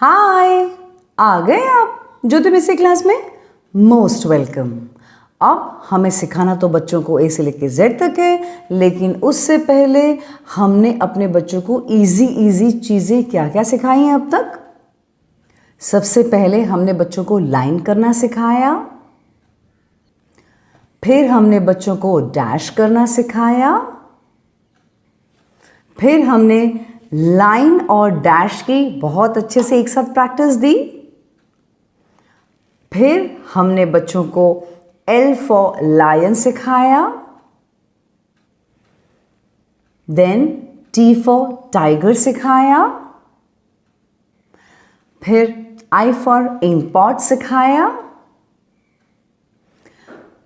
हाय, आ गए आप ज्योतिर्विद्या क्लास में। Most welcome. अब हमें सिखाना तो बच्चों को ए से लेकर जेड तक है, लेकिन उससे पहले हमने अपने बच्चों को इजी चीज़ें क्या क्या सिखाई हैं अब तक। सबसे पहले हमने बच्चों को लाइन करना सिखाया, फिर हमने बच्चों को डैश करना सिखाया, फिर हमने लाइन और डैश की बहुत अच्छे से एक साथ प्रैक्टिस दी। फिर हमने बच्चों को L फॉर लायन सिखाया, देन T फॉर टाइगर सिखाया, फिर I फॉर इंकपॉट सिखाया,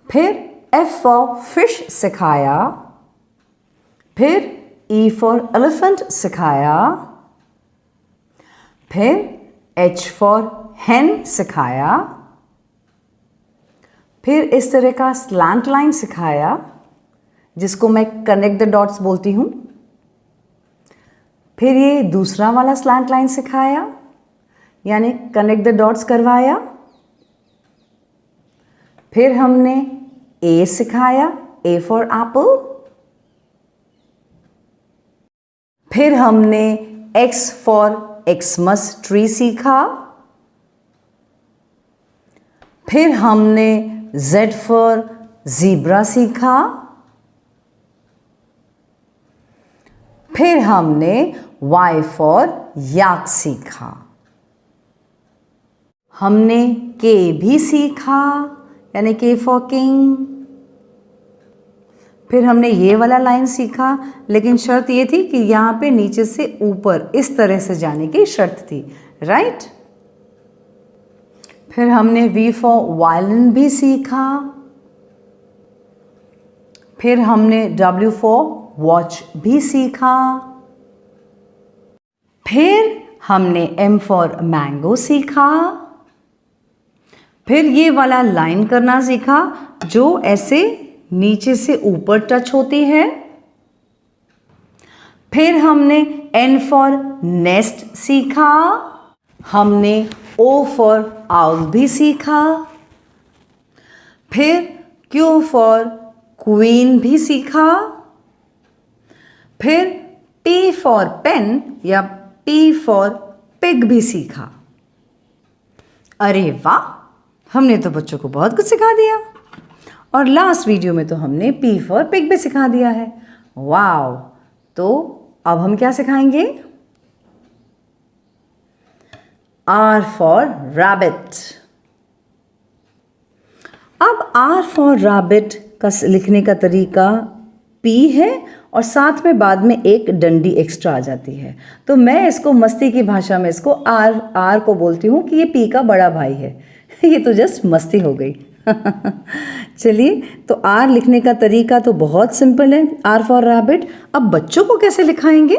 फिर F फॉर फिश सिखाया, फिर E फॉर एलिफेंट सिखाया, फिर H फॉर hen सिखाया, फिर इस तरह का स्लैंट लाइन सिखाया जिसको मैं कनेक्ट द डॉट्स बोलती हूं। फिर ये दूसरा वाला स्लैंट लाइन सिखाया यानी कनेक्ट द डॉट्स करवाया। फिर हमने A सिखाया, A फॉर एप्पल। फिर हमने X फॉर एक्समस ट्री सीखा। फिर हमने Z फॉर ज़ीब्रा सीखा। फिर हमने Y फॉर याक सीखा। हमने K भी सीखा यानी K फॉर किंग। फिर हमने ये वाला लाइन सीखा, लेकिन शर्त ये थी कि यहाँ पे नीचे से ऊपर इस तरह से जाने की शर्त थी, राइट। फिर हमने V फॉर वायलिन भी सीखा। फिर हमने W फॉर वॉच भी सीखा। फिर हमने M फॉर मैंगो सीखा। फिर ये वाला लाइन करना सीखा जो ऐसे नीचे से ऊपर टच होती है। फिर हमने N फॉर नेस्ट सीखा। हमने O फॉर आउल भी सीखा। फिर Q फॉर क्वीन भी सीखा। फिर P फॉर पेन या P फॉर पिग भी सीखा। अरे वाह, हमने तो बच्चों को बहुत कुछ सिखा दिया। और लास्ट वीडियो में तो हमने P फॉर पिग भी सिखा दिया है। वाव, तो अब हम क्या सिखाएंगे? R for rabbit. अब R फॉर रैबिट का लिखने का तरीका P है और साथ में बाद में एक डंडी एक्स्ट्रा आ जाती है, तो मैं इसको मस्ती की भाषा में इसको R को बोलती हूँ कि ये P का बड़ा भाई है। ये तो जस्ट मस्ती हो गई। चलिए, तो R लिखने का तरीका तो बहुत सिंपल है, R फॉर रैबिट। अब बच्चों को कैसे लिखाएंगे?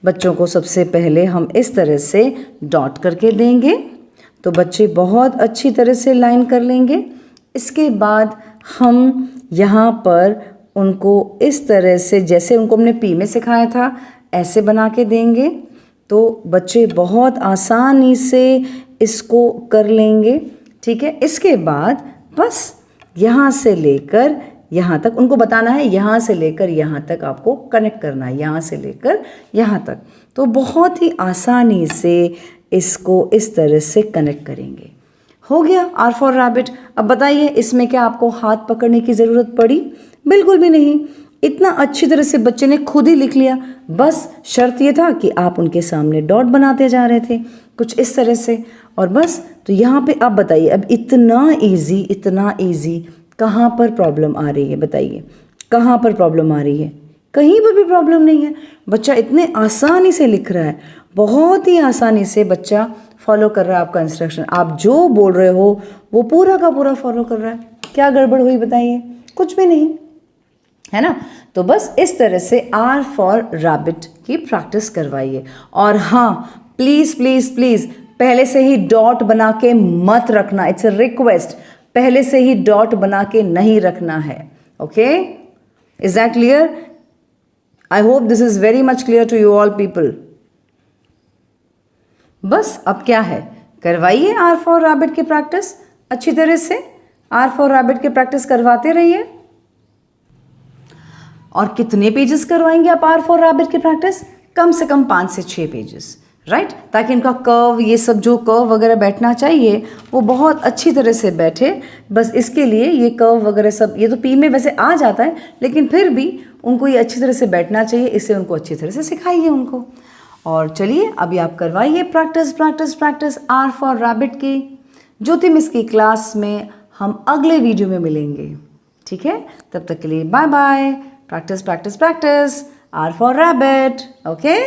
बच्चों को सबसे पहले हम इस तरह से डॉट करके देंगे तो बच्चे बहुत अच्छी तरह से लाइन कर लेंगे। इसके बाद हम यहाँ पर उनको इस तरह से, जैसे उनको हमने P में सिखाया था, ऐसे बना के देंगे तो बच्चे बहुत आसानी से इसको कर लेंगे। ठीक है, इसके बाद बस यहाँ से लेकर यहाँ तक उनको बताना है, यहाँ से लेकर यहाँ तक आपको कनेक्ट करना है, यहाँ से लेकर यहाँ तक। तो बहुत ही आसानी से इसको इस तरह से कनेक्ट करेंगे। हो गया R फॉर रैबिट। अब बताइए, इसमें क्या आपको हाथ पकड़ने की ज़रूरत पड़ी? बिल्कुल भी नहीं। इतना अच्छी तरह से बच्चे ने खुद ही लिख लिया। बस शर्त ये था कि आप उनके सामने डॉट बनाते जा रहे थे कुछ इस तरह से, और बस। तो यहाँ पे आप बताइए, अब इतना इजी कहाँ पर प्रॉब्लम आ रही है? बताइए, कहाँ पर प्रॉब्लम आ रही है? कहीं पर भी प्रॉब्लम नहीं है। बच्चा इतने आसानी से लिख रहा है, बहुत ही आसानी से बच्चा फॉलो कर रहा है आपका इंस्ट्रक्शन। आप जो बोल रहे हो वो पूरा का पूरा फॉलो कर रहा है। क्या गड़बड़ हुई बताइए? कुछ भी नहीं, है ना। तो बस इस तरह से R फॉर रैबिट की प्रैक्टिस करवाइए। और हाँ, प्लीज़ प्लीज़ प्लीज़ पहले से ही डॉट बना के मत रखना। इट्स अ रिक्वेस्ट, पहले से ही डॉट बना के नहीं रखना है। Okay, is that clear? I hope this is very much clear to you all people. बस अब क्या है, करवाइए आर फॉर रैबिट की प्रैक्टिस अच्छी तरह से, आर फॉर रैबिट की प्रैक्टिस करवाते रहिए। और कितने पेजेस करवाएंगे आप आर फॉर रैबिट की प्रैक्टिस? कम से कम 5 से 6 पेजेस, राइट, ताकि इनका कर्व, ये सब जो कर्व वगैरह बैठना चाहिए वो बहुत अच्छी तरह से बैठे। बस इसके लिए ये कर्व वगैरह सब, ये तो पी में वैसे आ जाता है, लेकिन फिर भी उनको ये अच्छी तरह से बैठना चाहिए, इससे उनको अच्छी तरह से सिखाइए उनको। और चलिए अभी आप करवाइए practice practice practice R for rabbit की। ज्योति मिस की क्लास में हम अगले वीडियो में मिलेंगे, ठीक है? तब तक के लिए bye bye. Practice practice practice R for rabbit, okay.